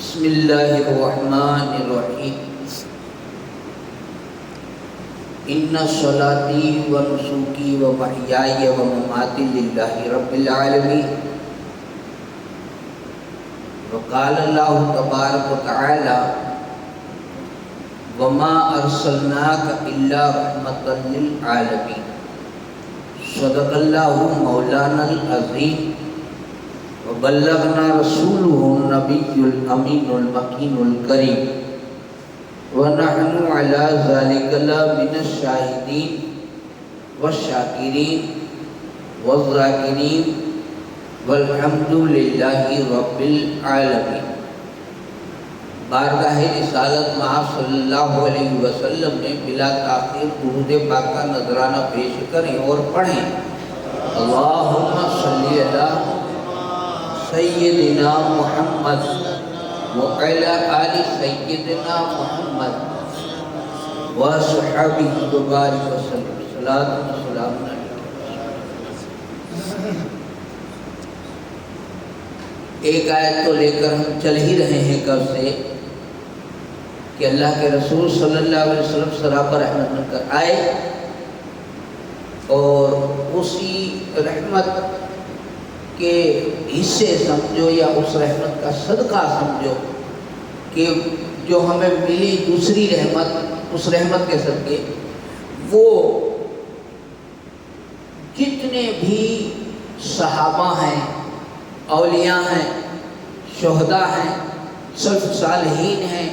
بسم اللہ الرحمن الرحیم ان صلاتی و نسکی و محیای و مماتی للہ رب العالمین وقال اللہ تبارک و تعالی وما ارسلناک الا رحمتا للعالمین صدق اللہ مولانا العظیم وبلغنا رسوله النبي الأمين المكين الكريم ونحن على ذلك من الشاهدين والشاكرين والذاكرين والحمد لله رب العالمين. بارگاہ رسالت مآب صلی اللہ علیہ وسلم میں بلا تاخیر درود پاک کا نذرانہ پیش کریں اور پڑھیں. اللہم صلی اللہ سیدنا محمد وعلی آل سیدنا محمد وصحبہ وبارک وسلم. صلاۃ و سلام علیہ. ایک آیت تو لے کر ہم چل ہی رہے ہیں کب سے کہ اللہ کے رسول صلی اللہ علیہ وسلم سراپا رحمت بن کر آئے اور اسی رحمت کے حصے سمجھو یا اس رحمت کا صدقہ سمجھو کہ جو ہمیں ملی دوسری رحمت، اس رحمت کے صدقے وہ جتنے بھی صحابہ ہیں، اولیاء ہیں، شہداء ہیں، سلف صالحین ہیں،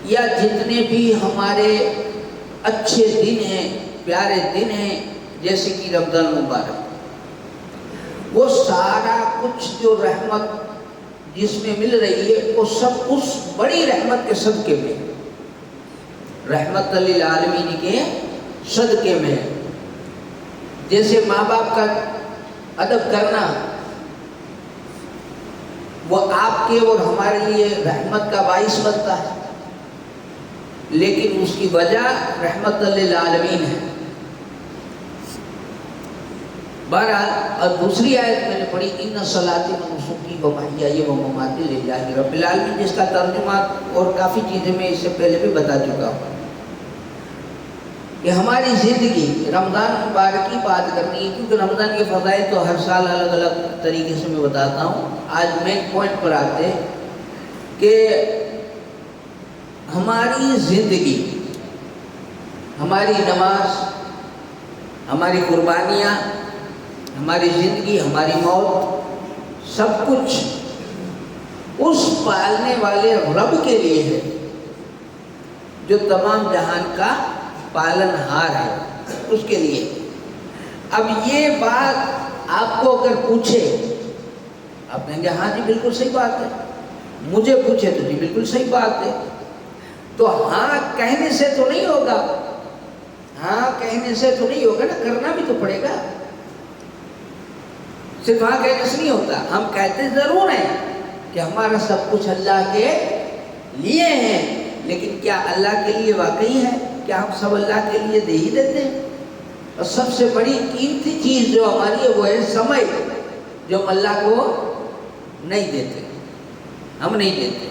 یا جتنے بھی ہمارے اچھے دن ہیں، پیارے دن ہیں، جیسے کہ رمضان مبارک، وہ سارا کچھ جو رحمت جس میں مل رہی ہے وہ سب اس بڑی رحمت کے صدقے میں، رحمت للعالمین کے صدقے میں. جیسے ماں باپ کا ادب کرنا وہ آپ کے اور ہمارے لیے رحمت کا باعث بنتا ہے، لیکن اس کی وجہ رحمت للعالمین ہے. بہرحال اور دوسری آیت میں نے پڑھی ان صلاتی و نسکی و محیای و مماتی للہ رب العالمین، جس کا ترجمہ اور کافی چیزیں میں اس سے پہلے بھی بتا چکا ہوں کہ ہماری زندگی رمضان مبارک کی بات کرنی ہے، کیونکہ رمضان کے فضائل تو ہر سال الگ الگ طریقے سے میں بتاتا ہوں. آج مین پوائنٹ پر آتے کہ ہماری زندگی، ہماری نماز، ہماری قربانیاں، ہماری زندگی، ہماری موت، سب کچھ اس پالنے والے رب کے لیے ہے جو تمام جہان کا پالن ہار ہے، اس کے لیے. اب یہ بات آپ کو اگر پوچھے، آپ کہیں گے ہاں جی بالکل صحیح بات ہے، مجھے پوچھے تو جی بالکل صحیح بات ہے. تو ہاں کہنے سے تو نہیں ہوگا، ہاں کہنے سے تو نہیں ہوگا نا، کرنا بھی تو پڑے گا. صرف ہاں کہنے سے نہیں ہوتا. ہم کہتے ضرور ہیں کہ ہمارا سب کچھ اللہ کے لیے ہے، لیکن کیا اللہ کے لیے واقعی ہے؟ کیا ہم سب اللہ کے لیے دے ہی دیتے ہیں؟ اور سب سے بڑی قیمتی چیز جو ہماری ہے وہ ہے سمے، جو ہم اللہ کو نہیں دیتے، ہم نہیں دیتے.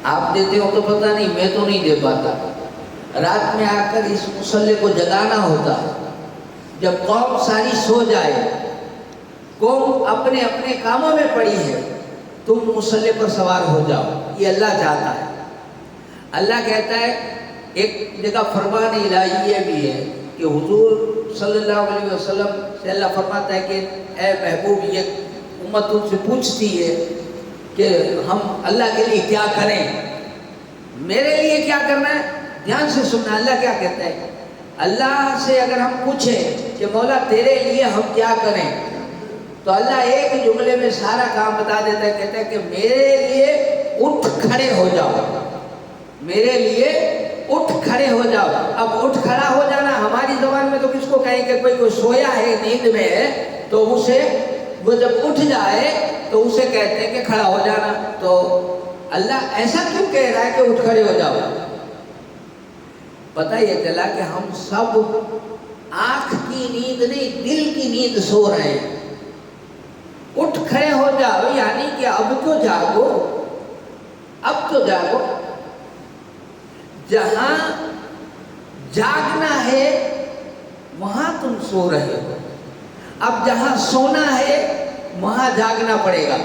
آپ دیتے ہو تو پتہ نہیں، میں تو نہیں دے پاتا. رات میں آ کر اس مصلی کو جگانا ہوتا، جب قوم ساری سو جائے، قوم اپنے اپنے کاموں میں پڑی ہے، تم مصلی پر سوار ہو جاؤ. یہ اللہ چاہتا ہے. اللہ کہتا ہے، ایک جگہ فرمان الہی یہ بھی ہے کہ حضور صلی اللہ علیہ وسلم سے اللہ فرماتا ہے کہ اے محبوب، یہ امت تم سے پوچھتی ہے کہ ہم اللہ کے لیے کیا کریں، میرے لیے کیا کرنا ہے. دھیان سے سننا اللہ کیا کہتا ہے. اللہ سے اگر ہم پوچھیں کہ مولا تیرے لیے ہم کیا کریں، تو اللہ ایک جملے میں سارا کام بتا دیتا ہے. کہتا ہے کہ میرے لیے اٹھ کھڑے ہو جاؤ، میرے لیے اٹھ کھڑے ہو جاؤ. اب اٹھ کھڑا ہو جانا ہماری زبان میں تو کس کو کہیں کہ کوئی سویا ہے، نیند میں ہے، تو اسے وہ جب اٹھ جائے تو اسے کہتے ہیں کہ کھڑا ہو جانا. تو اللہ ایسا کیوں کہہ رہا ہے کہ اٹھ کھڑے ہو جاؤ؟ پتہ یہ چلا کہ ہم سب آنکھ کی نیند نہیں، دل کی نیند سو رہے ہیں. اٹھ کھڑے ہو جاؤ یعنی کہ اب تو جاگو، اب تو جاگو. جہاں جاگنا ہے وہاں تم سو رہے ہو. اب جہاں سونا ہے وہاں جاگنا پڑے گا.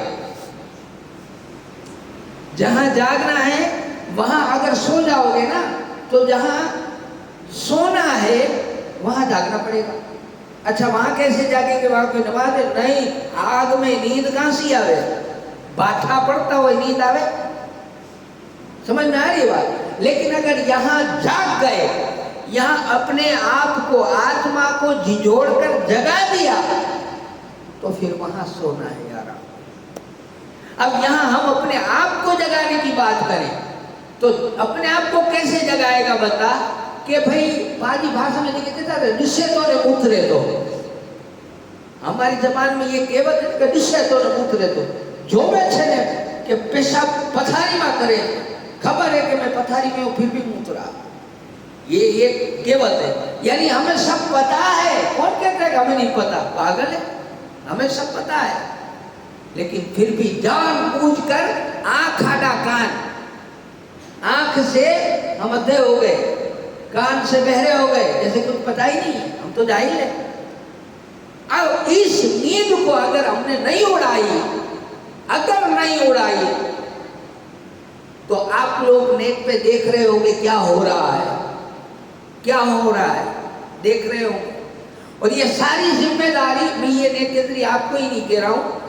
جہاں جاگنا ہے وہاں اگر سو جاؤ گے نا تو جہاں سونا ہے وہاں جاگنا پڑے گا. اچھا وہاں کیسے جاگیں گے؟ وہاں کوئی نماز ہے نہیں. آگ میں نیند کہاں سی آوے؟ باٹھا پڑتا ہوئے نیند آوے؟ سمجھ میں آ رہی بات؟ لیکن اگر یہاں جاگ گئے، یہاں اپنے آپ کو، آتما کو جھنجھوڑ کر جگا دیا، تو پھر وہاں سونا ہے یار. اب یہاں ہم اپنے آپ کو جگانے کی بات کریں تو اپنے آپ کو کیسے جگائے گا بتا؟ کہ بھئی پاجی بھاشا میں کہتے تھا نشے تو نے اترے تو. ہماری زبان میں یہ کہوت ہے کہ نشے تو نے اترے تو. جو میں چھنے کہ پیشاب پتھاری میں کرے، خبر ہے کہ میں پتھاری میں ہوں پھر بھی اترا. یہ کہوت ہے. یعنی ہمیں سب پتا ہے. کون کہتا ہے کہ ہمیں نہیں پتا؟ پاگل ہے. ہمیں سب پتا ہے لیکن پھر بھی جان بوجھ کر آنکھ آڈا کان. آنکھ سے ہم ادھے ہو گئے، کان سے بہرے ہو گئے، جیسے کچھ پتا ہی نہیں ہے. ہم تو جاہل ہیں. اب اس نیند کو اگر ہم نے نہیں اڑائی، اگر نہیں اڑائی، تو آپ لوگ نیٹ پہ دیکھ رہے ہوں گے کیا ہو رہا ہے. کیا ہو رہا ہے دیکھ رہے ہوں. اور یہ ساری ذمہ داری میں یہ نیٹ کے ذریعے آپ کو ہی نہیں کہہ رہا ہوں،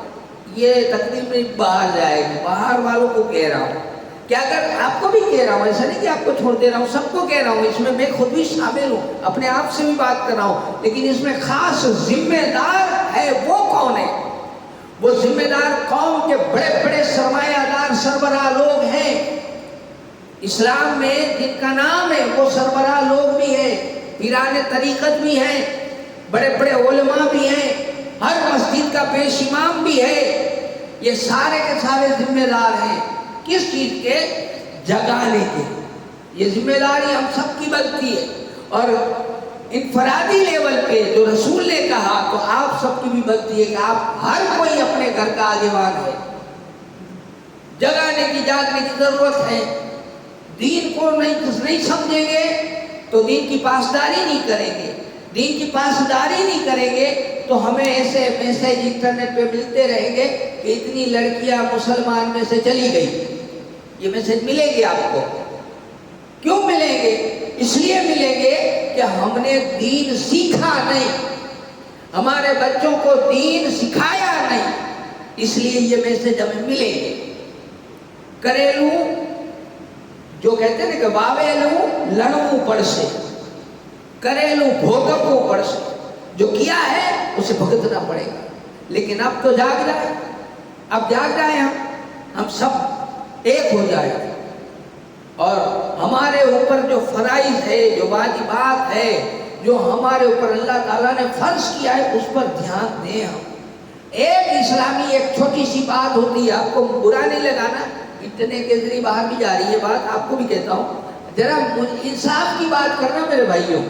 یہ تقریب میں باہر جائے گی، باہر والوں کو کہہ رہا ہوں. کہ اگر آپ کو بھی کہہ رہا ہوں، ایسا نہیں کہ آپ کو چھوڑ دے رہا ہوں، سب کو کہہ رہا ہوں. اس میں خود بھی شامل ہوں، اپنے آپ سے بھی بات کر رہا ہوں. لیکن اس میں خاص ذمہ دار ہے وہ کون ہے؟ وہ ذمہ دار قوم کے بڑے بڑے سرمایہ دار سربراہ لوگ ہیں اسلام میں، جن کا نام ہے. وہ سربراہ لوگ بھی ہیں، پیران طریقت بھی ہیں، بڑے بڑے علماء بھی ہیں، ہر مسجد کا پیش امام بھی ہے. یہ سارے کے سارے ذمہ دار ہیں. کس چیز کے؟ جگانے کے. یہ ذمہ داری ہم سب کی بنتی ہے. اور انفرادی لیول پہ جو رسول نے کہا تو آپ سب کی بھی بنتی ہے کہ آپ ہر کوئی اپنے گھر کا آگیوان ہے. جگانے کی، جاگنے کی ضرورت ہے. دین کو نہیں سمجھیں گے تو دین کی پاسداری نہیں کریں گے. دین کی پاسداری نہیں کریں گے تو ہمیں ایسے میسیج انٹرنیٹ پہ ملتے رہیں گے کہ اتنی لڑکیاں مسلمان میں سے چلی گئی. یہ میسیج ملے گی آپ کو. کیوں ملیں گے؟ اس لیے ملیں گے کہ ہم نے دین سیکھا نہیں، ہمارے بچوں کو دین سکھایا نہیں، اس لیے یہ میسیج ہمیں ملے گے. کریلو جو کہتے ہیں کہ واویلو لڑوں پڑ سے، کریلو بھوگپو پڑ سے، جو کیا ہے اسے بھگتنا پڑے گا. لیکن اب تو جاگ جائے، اب جاگ جائے، ہم سب ایک ہو جائے اور ہمارے اوپر جو فرائض ہے، جو واجبات ہے، جو ہمارے اوپر اللہ تعالیٰ نے فرض کیا ہے، اس پر دھیان دیں. ہم ایک اسلامی ایک چھوٹی سی بات ہوتی ہے، آپ کو برا نہیں لگانا، انٹرنیٹ کے ذریعے باہر بھی جا رہی ہے بات، آپ کو بھی کہتا ہوں ذرا انصاف کی بات کرنا میرے بھائیوں.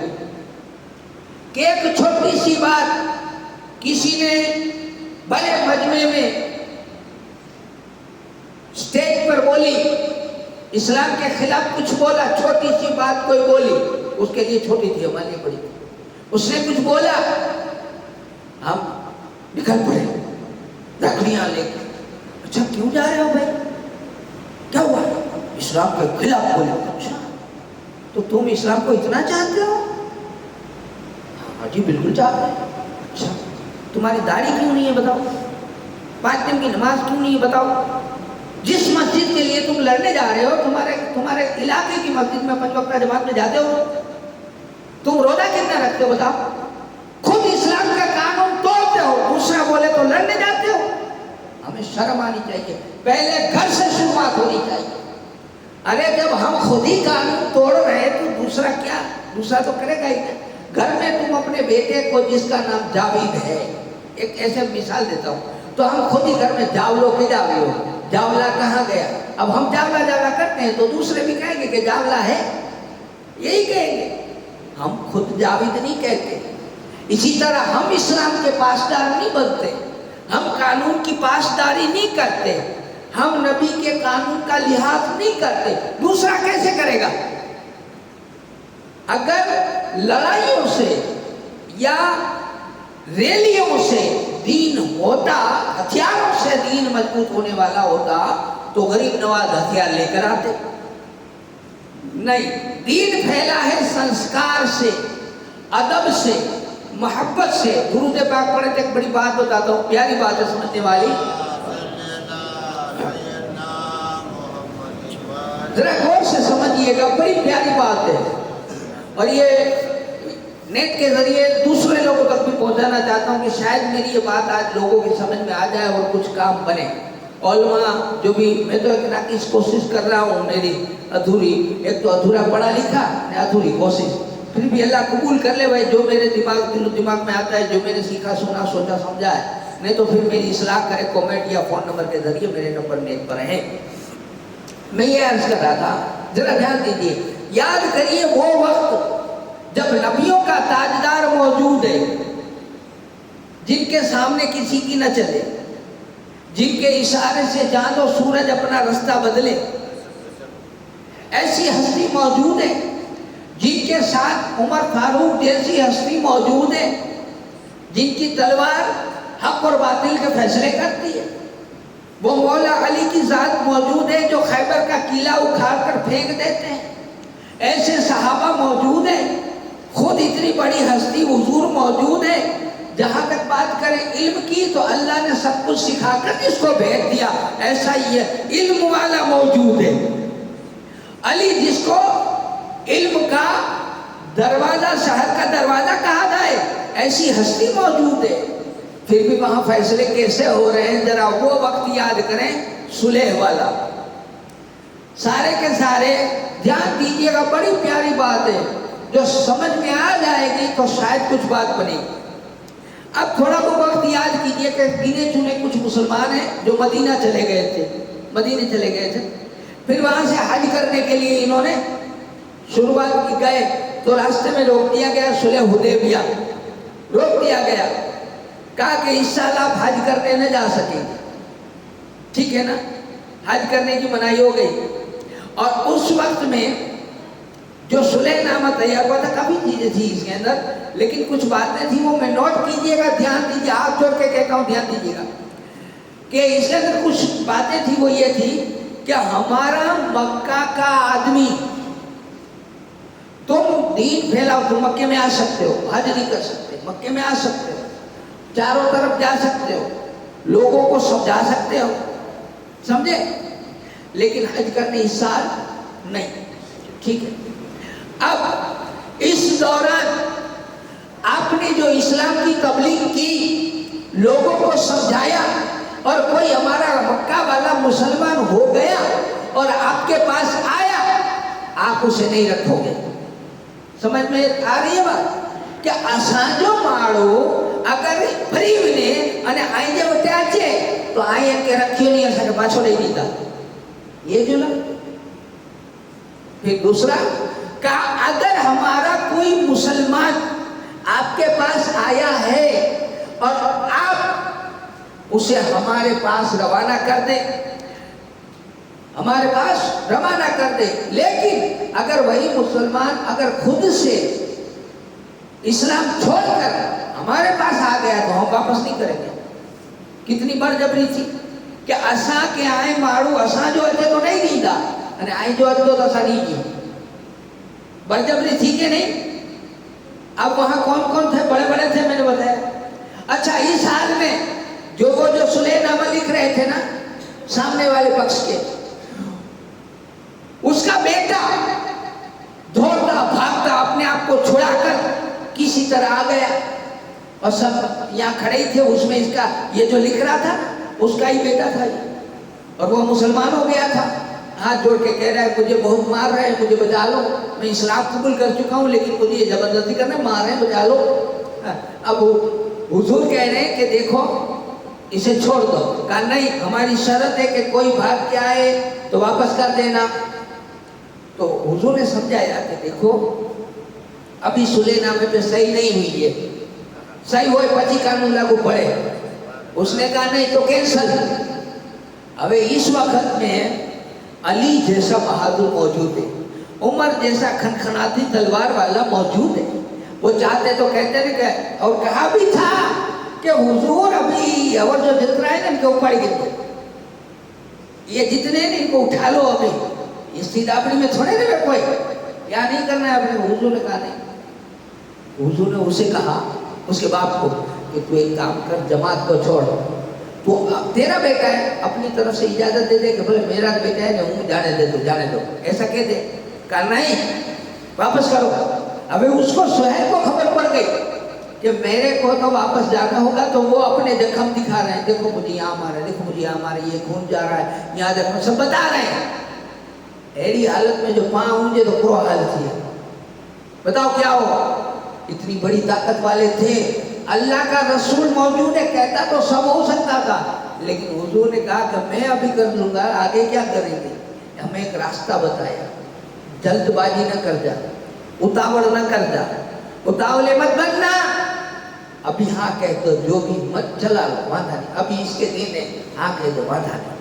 کہ ایک چھوٹی سی بات کسی نے بڑے مجمع میں اسٹیج پر بولی، اسلام کے خلاف کچھ بولا، چھوٹی سی بات کوئی بولی، اس کے لیے چھوٹی تھی، ہمارے لیے بڑی تھی. اس نے کچھ بولا، ہم نکل پڑے لکڑیاں لے کے. اچھا کیوں جا رہے ہو بھائی؟ کیا ہوا؟ اسلام کے خلاف بولے. اچھا تو تم اسلام کو اتنا چاہتے ہو؟ ہاں جی بالکل چاہتے ہیں. اچھا تمہاری داڑھی کیوں نہیں ہے بتاؤ؟ 5 دن کی نماز کیوں نہیں ہے بتاؤ؟ جس مسجد کے لیے تم لڑنے جا رہے ہو، تمہارے علاقے کی مسجد میں 5 وقتہ جماعت میں جاتے ہو؟ تم روزہ کتنا رکھتے ہو بتاؤ؟ خود اسلام کا قانون توڑتے ہو، دوسرا بولے تو لڑنے جاتے ہو. ہمیں شرم آنی چاہیے. پہلے گھر سے شروعات ہونی چاہیے. ارے جب ہم خود ہی قانون توڑ رہے ہیں تو دوسرا کیا؟ دوسرا تو کرے گا ہی نہیں. گھر میں تم اپنے بیٹے کو، جس کا نام جاوید ہے، ایک ایسے مثال دیتا ہوں، تو ہم خود ہی گھر میں جاولو کے جاوی ہو، جاولا کہاں گیا؟ اب ہم جاولا کرتے ہیں تو دوسرے بھی کہیں گے کہ جاولا ہے، یہی کہیں گے. ہم خود جاوید نہیں کہتے. اسی طرح ہم اسلام کے پاسدار نہیں بنتے، ہم قانون کی پاسداری نہیں کرتے، ہم نبی کے قانون کا لحاظ نہیں کرتے، دوسرا کیسے کرے گا؟ اگر لڑائیوں سے یا ریلیوں سے دین ہوتا، ہتھیاروں سے دین مضبوط ہونے والا ہوتا تو غریب نواز ہتھیار لے کر آتے. نہیں، دین پھیلا ہے سنسکار سے، ادب سے، محبت سے. درود پاک پڑھے تو ایک بڑی بات بتاتا ہوں، پیاری بات ہے سمجھنے والی. ذرا غور سے سمجھیے گا، بڑی پیاری بات ہے، اور یہ نیٹ کے ذریعے دوسرے لوگوں تک بھی پہنچانا چاہتا ہوں کہ شاید میری یہ بات آج لوگوں کی سمجھ میں آ جائے اور کچھ کام بنے. علماء جو بھی، میں تو ایک ناقص کوشش کر رہا ہوں، میری ادھوری، ایک تو ادھورا پڑھا لکھا، ادھوری کوشش، پھر بھی اللہ قبول کر لے بھائی، جو میرے دل و دماغ میں آتا ہے، جو میں نے سیکھا سنا سوچا سمجھا ہے، نہیں تو پھر میری اصلاح کرے کمنٹ یا فون نمبر کے ذریعے میرے نمبر نیٹ پر ہیں. میں یہ عرض کر رہا تھا، ذرا دھیان دیجیے، یاد کریے وہ وقت جب نبیوں کا تاجدار موجود ہے، جن کے سامنے کسی کی نہ چلے، جن کے اشارے سے چاند و سورج اپنا رستہ بدلے. ایسی ہستی موجود ہے جن کے ساتھ عمر فاروق جیسی ہستی موجود ہے، جن کی تلوار حق اور باطل کے فیصلے کرتی ہے. وہ مولا علی کی ذات موجود ہے جو خیبر کا قلعہ اکھاڑ کر پھینک دیتے ہیں. ایسے صحابہ موجود ہیں. خود اتنی بڑی ہستی حضور موجود ہے. جہاں تک بات کریں علم کی تو اللہ نے سب کچھ سکھا کر اس کو بھیج دیا. ایسا ہی ہے، علم والا موجود ہے. علی جس کو علم کا دروازہ، شہر کا دروازہ کہا جائے، ایسی ہستی موجود ہے. پھر بھی وہاں فیصلے کیسے ہو رہے ہیں؟ ذرا وہ وقت یاد کریں، صلح والا. سارے کے سارے دھیان دیجیے گا، بڑی پیاری بات ہے، جو سمجھ میں آ جائے گی تو شاید کچھ بات بنے گی. اب تھوڑا وہ وقت یاد کیجیے کہ گنے چنے کچھ مسلمان ہیں جو مدینہ چلے گئے تھے. پھر وہاں سے حج کرنے کے لیے انہوں نے شروعات کی، گئے تو راستے میں روک دیا گیا، صلح حدیبیہ روک دیا گیا. کہا کہ اس سال آپ حج کرنے نہ جا سکیں گے، ٹھیک ہے نا، حج کرنے کی منائی ہو گئی. اور اس وقت میں جو صلح نامہ تیار ہوا تھا، کافی چیزیں تھی اس کے اندر، لیکن کچھ باتیں تھیں وہ میں نوٹ کیجئے گا، دھیان دیجئے، آپ جوڑ کے کہتا ہوں دھیان دیجئے گا کہ اس کے اندر کچھ باتیں تھی. وہ یہ تھی کہ ہمارا مکہ کا آدمی، تم دین پھیلاؤ، تم مکے میں آ سکتے ہو، حج نہیں کر سکتے، مکے میں آ سکتے ہو، چاروں طرف جا سکتے ہو، لوگوں کو سمجھا سکتے ہو، سمجھے، لیکن حج کرنے اس سال نہیں. ٹھیک ہے. اب اس دوران آپ نے جو اسلام کی تبلیغ کی، لوگوں کو سمجھایا، اور کوئی ہمارا مکہ والا مسلمان ہو گیا اور آپ کے پاس آیا، آپ اسے نہیں رکھو گے. سمجھ میں آ رہی ہے بات؟ کہ اسانجو ماڑو اگر فریونے અને આઈ જે વટ્યા છે તો આઈ કે રખ્યો નહીં હશે કે પાછો લઈ દીધા. یہ جو لگ. پھر دوسرا کہ اگر ہمارا کوئی مسلمان آپ کے پاس آیا ہے اور آپ اسے ہمارے پاس روانہ کر دیں، ہمارے پاس روانہ کر دیں، لیکن اگر وہی مسلمان اگر خود سے اسلام چھوڑ کر ہمارے پاس آ گیا تو ہم واپس نہیں کریں گے. کتنی بڑ جبری تھی کہ اساں کے آئے ماڑو، اساں جو اچھے تو نہیں دیتا، અને آئے جو اچھے تو اساں نہیں دی. بڑ جبری تھی کہ نہیں؟ اب وہاں کون کون تھے؟ بڑے بڑے تھے، میں نے بتایا. اچھا، اس حال میں جو وہ جو صلح نامہ لکھ رہے تھے نا سامنے والے پکش کے، اس کا بیٹا دوڑتا بھاگتا اپنے آپ کو چھڑا کر کسی طرح آ گیا، اور سب یہاں کھڑے ہی تھے. اس میں اس کا یہ جو لکھ رہا تھا اس کا ہی بیٹا تھا، اور وہ مسلمان ہو گیا تھا. ہاتھ جوڑ کے کہہ رہا ہے مجھے بہت مار رہے ہیں، مجھے بچا لو، میں اسلام قبول کر چکا ہوں لیکن مجھے یہ زبردستی کرنا، مار رہے ہیں، بچا لو. اب حضور کہہ رہے ہیں کہ دیکھو اسے چھوڑ دو. کہا نہیں، ہماری شرط ہے کہ کوئی بھاگ کے آئے تو واپس کر دینا. تو حضور نے سمجھایا کہ دیکھو ابھی صلح نامے پہ صحیح نہیں ہوئی ہے، صحیح ہوئے پچی قانون لاگو پڑے. اس نے کہا نہیں تو کینسل. اب اس وقت میں علی جیسا بہادر موجود ہے، عمر جیسا کھنکھناتی تلوار والا موجود ہے. وہ چاہتے تو کہتے ہیں کہ، اور کہا بھی تھا کہ حضور ابھی اور جو جتنا ہے نا ان کے اوپر گرتے، یہ جتنے ہیں ان کو اٹھا لو ابھی، اس سیدھاپڑی میں تھوڑے دے کوئی کیا نہیں کرنا ہے اپنے. حضور نے کہا نہیں. حضور نے اسے کہا اس کے باپ کو کہ تو ایک کام کر، جماعت کو چھوڑ، تو تیرا بیٹا ہے اپنی طرف سے اجازت دے دے کہ بولے میرا بیٹا ہے نہیں جانے دے تو جانے دو، ایسا کہہ دے. کہا نہیں واپس کرو. ابھی اس کو سہیل کو خبر پڑ گئی کہ میرے کو تو واپس جانا ہوگا، تو وہ اپنے زخم دکھا رہے ہیں، دیکھو مجھے یہاں مارا ہے، دیکھو مجھے یہاں مارا ہے، یہ خون جا رہا ہے، یہاں دیکھو، سب بتا رہے ہیں. ایڑی حالت میں جو پاؤں اونجے تو پرو حالت تھی. بتاؤ کیا ہو. اتنی بڑی طاقت والے تھے، اللہ کا رسول موجود ہے، کہتا تو سب ہو سکتا تھا، لیکن حضور نے کہا کہ میں ابھی کر لوں گا، آگے کیا کریں گے. ہمیں ایک راستہ بتایا، جلد بازی نہ کر جا، اتاوڑ نہ کر جا، اتاولے مت بننا. ابھی ہاں کہہ دو، جو بھی مت چلا لو وعدہ نہیں، ابھی اس کے دن ہے، ہاں کہہ دو وعدہ نہیں.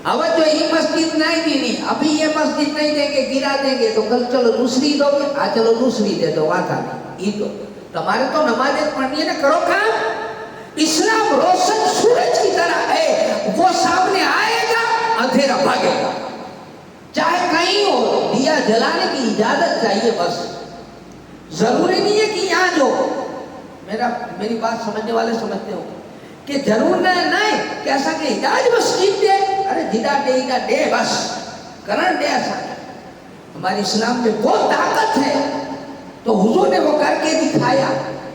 اب جو یہ مسجد نہیں دینی، ابھی یہ مسجد نہیں دیں گے، گرا دیں گے، تو کل چلو دوسری دو گے، چلو دوسری دے دو، وعدہ نہیں. یہ تو تمہارے تو نمازیں پڑھنی ہے نا، کرو کام. اسلام روشن سورج کی طرح ہے، وہ سامنے آئے گا، اندھیرا بھاگے گا. چاہے کہیں ہو، دیا جلانے کی اجازت چاہیے بس. ضروری نہیں ہے کہ یہاں جو میری بات سمجھنے والے سمجھتے ہو کہ ضرور نہیں کہ ایسا کہ ہدایت مسجد دے، ارے جدا دے بس کرن دے. ایسا ہمارے اسلام میں وہ طاقت ہے. تو حضور نے وہ کر کے دکھایا.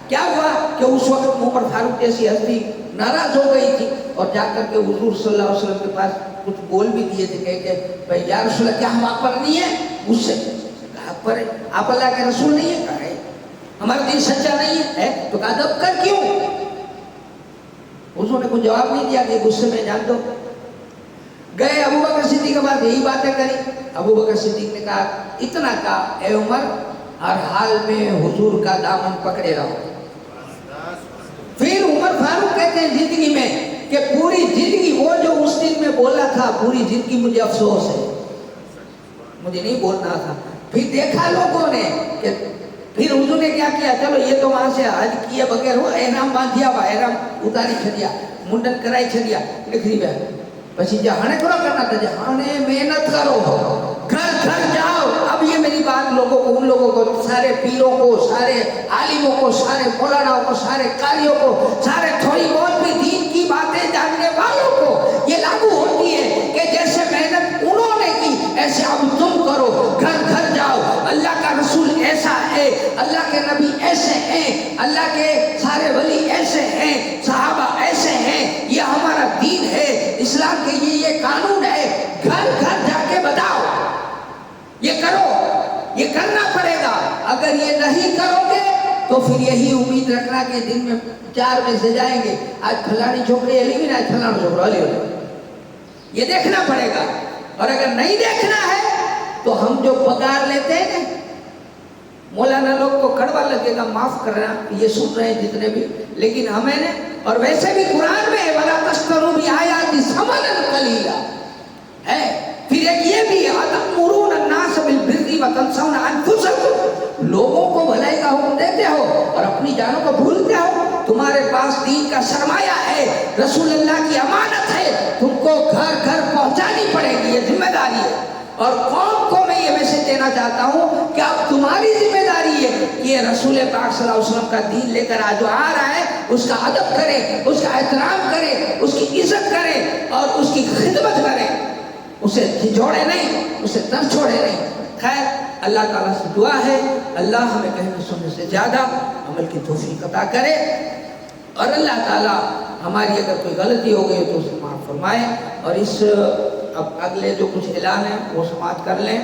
کیا ہوا کہ اس وقت عمر فاروق جیسی ہستی ناراض ہو گئی تھی اور جا کر کے حضور صلی اللہ علیہ وسلم کے پاس کچھ بول بھی دیے تھے کہ بھائی یا رسول اللہ کیا ہم آپ پر نہیں ہیں؟ اس سے کہا پر آپ اللہ کے رسول نہیں ہے؟ کہا ہے ہمارا دین سچا نہیں ہے. تو کہا دب کر کیوں؟ حضور نے کوئی جواب نہیں دیا کہ غصے میں جان دو. گئے ابو بکر صدیق کے بعد یہی باتیں کری. ابو بکر صدیق نے کہا اتنا کہا اے عمر ہر حال میں حضور کا دامن پکڑے رہو. پھر عمر فاروق کہتے ہیں زندگی میں کہ پوری زندگی وہ جو اس دن میں بولا تھا پوری زندگی مجھے افسوس ہے، مجھے نہیں بولنا تھا. پھر دیکھا لوگوں نے کہ پھر حضور نے کیا کیا، چلو یہ تو وہاں سے حج کیے بغیر ہو، احرام باندھیا ہوا، احرام اتاری چھڑیا، منڈن کرائی چھڑیا، لکھی بیا پچھی جہانے کرو کرنا تھا، جہانے محنت کرو، گھر گھر جاؤ. اب یہ میری بات لوگوں کو، ان لوگوں کو، سارے پیروں کو، سارے عالموں کو، سارے مولاناؤں کو، سارے قاریوں کو، سارے تھوڑی بہت بھی دین کی باتیں جاننے والوں کو یہ لاگو ہوتی ہے کہ جیسے محنت انہوں نے کی ایسے اب تم کرو. گھر گھر جاؤ. اللہ کا رسول ایسا ہے، اللہ کے نبی ایسے ہیں، اللہ کے سارے ولی ایسے ہیں، صحابہ ایسے ہیں، یہ ہمارا دین ہے، اسلام کے یہ قانون ہے. گھر گھر جا کے بتاؤ، یہ کرو، یہ کرنا پڑے گا. اگر یہ نہیں کرو گے تو پھر یہی امید رکھنا کہ دن میں 4 بجے جائیں گے، آج پھلانی چھوکری علی بھی نہ، آج پھلانا چھوکرا علی ہو. یہ دیکھنا پڑے گا. اور اگر نہیں دیکھنا ہے تو ہم جو پگار لیتے ہیں مولانا لوگ کو کڑوا لگے گا، معاف کرنا، یہ سن رہے ہیں جتنے بھی، لیکن ہمیں نے، اور ویسے بھی قرآن میں وَلَا تَشْتَرُوا بِآيَاتِي ثَمَنًا قَلِيلًا ہے. پھر ایک یہ بھی أَتَأْمُرُونَ النَّاسَ بِالْبِرِّ وَتَنْسَوْنَ أَنفُسَكُمْ، لوگوں کو بھلائی کا حکم دیتے ہو اور اپنی جانوں کو بھولتے ہو. تمہارے پاس دین کا سرمایہ ہے، رسول اللہ کی امانت ہے، تم کو گھر گھر پہنچانی پڑے گی، یہ ذمہ داری ہے. اور قوم کو میں یہ میسج دینا چاہتا ہوں کہ اب تمہاری ذمہ داری ہے کہ یہ رسول پاک صلی اللہ علیہ وسلم کا دین لے کر جو آ رہا ہے اس کا ادب کرے، اس کا احترام کرے، اس کی عزت کرے اور اس کی خدمت کرے، اسے جھنجھوڑے نہیں، اسے تر چھوڑے نہیں. خیر اللہ تعالیٰ سے دعا ہے اللہ ہمیں کہنے سننے سے زیادہ عمل کی توفیق عطا کرے، اور اللہ تعالیٰ ہماری اگر کوئی غلطی ہو گئی تو اسے معاف فرمائے. اور اس اب اگلے جو کچھ اعلان ہیں وہ سماعت کر لیں.